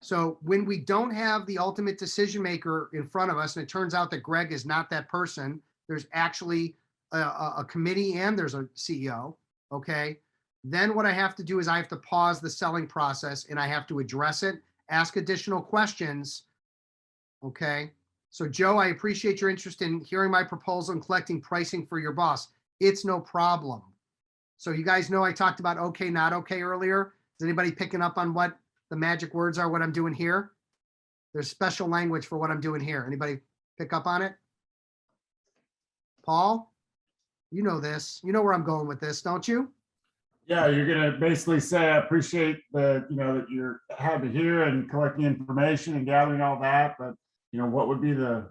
So when we don't have the ultimate decision maker in front of us, and it turns out that Greg is not that person, there's actually a committee and there's a CEO, okay? Then what I have to do is I have to pause the selling process and I have to address it, ask additional questions, okay? So Joe, I appreciate your interest in hearing my proposal and collecting pricing for your boss. It's no problem. So you guys know I talked about okay, not okay earlier. Is anybody picking up on what the magic words are, what I'm doing here? There's special language for what I'm doing here. Anybody pick up on it? Paul, you know this. You know where I'm going with this, don't you? Yeah, you're gonna basically say, I appreciate the, that you're happy here and collecting information and gathering all that, but what would be the,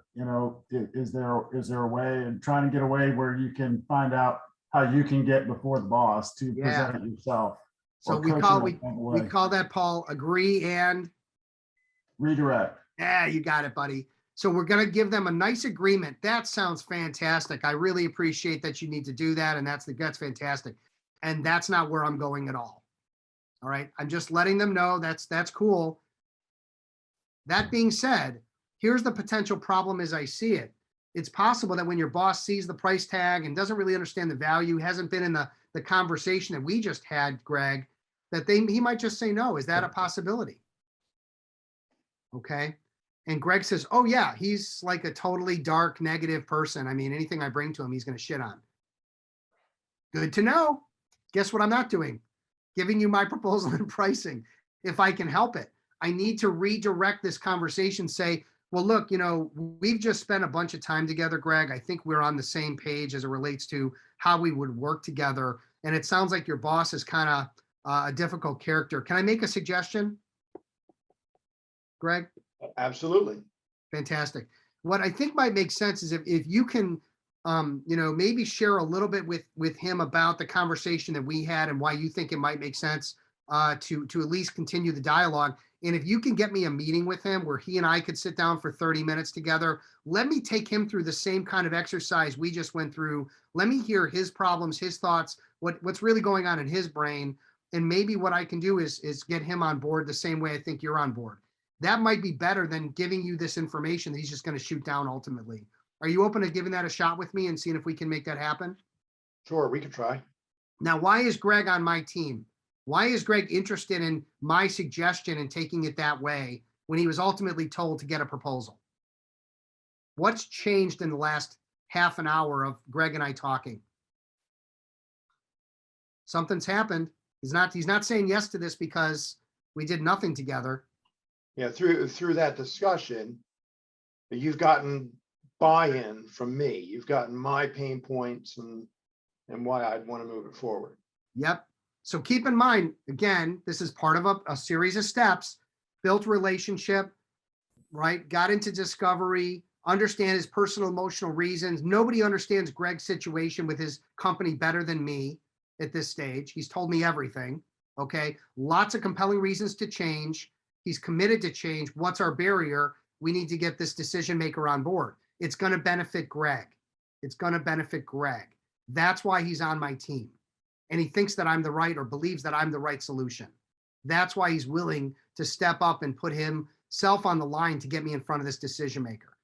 is there a way, and trying to get a way where you can find out how you can get before the boss to present yourself. So we call that, Paul, agree and redirect. Yeah, you got it, buddy. So we're going to give them a nice agreement. That sounds fantastic. I really appreciate that you need to do that. And that's fantastic. And that's not where I'm going at all. All right. I'm just letting them know that's cool. That being said, here's the potential problem as I see it. It's possible that when your boss sees the price tag and doesn't really understand the value, hasn't been in the conversation that we just had, Greg, that he might just say no. Is that a possibility? Okay. And Greg says, oh yeah, he's like a totally dark, negative person. I mean, anything I bring to him, he's going to shit on. Good to know. Guess what I'm not doing? Giving you my proposal and pricing. If I can help it, I need to redirect this conversation, say, well, look, we've just spent a bunch of time together, Greg. I think we're on the same page as it relates to how we would work together. And it sounds like your boss is kind of a difficult character. Can I make a suggestion, Greg? Absolutely. Fantastic. What I think might make sense is if you can, maybe share a little bit with him about the conversation that we had and why you think it might make sense to at least continue the dialogue. And if you can get me a meeting with him where he and I could sit down for 30 minutes together, let me take him through the same kind of exercise we just went through. Let me hear his problems, his thoughts, what's really going on in his brain. And maybe what I can do is get him on board the same way I think you're on board. That might be better than giving you this information that he's just going to shoot down ultimately. Are you open to giving that a shot with me and seeing if we can make that happen? Sure, we could try. Now, why is Greg on my team? Why is Greg interested in my suggestion and taking it that way when he was ultimately told to get a proposal? What's changed in the last half an hour of Greg and I talking? Something's happened. He's not saying yes to this because we did nothing together. Yeah, through that discussion, you've gotten buy-in from me. You've gotten my pain points and why I'd want to move it forward. Yep. So keep in mind, again, this is part of a series of steps. Built relationship, right? Got into discovery, understand his personal emotional reasons. Nobody understands Greg's situation with his company better than me at this stage. He's told me everything. Okay. Lots of compelling reasons to change. He's committed to change. What's our barrier? We need to get this decision maker on board. It's going to benefit Greg. It's going to benefit Greg. That's why he's on my team. And he thinks that I'm the right, or believes that I'm the right solution. That's why he's willing to step up and put himself on the line to get me in front of this decision maker.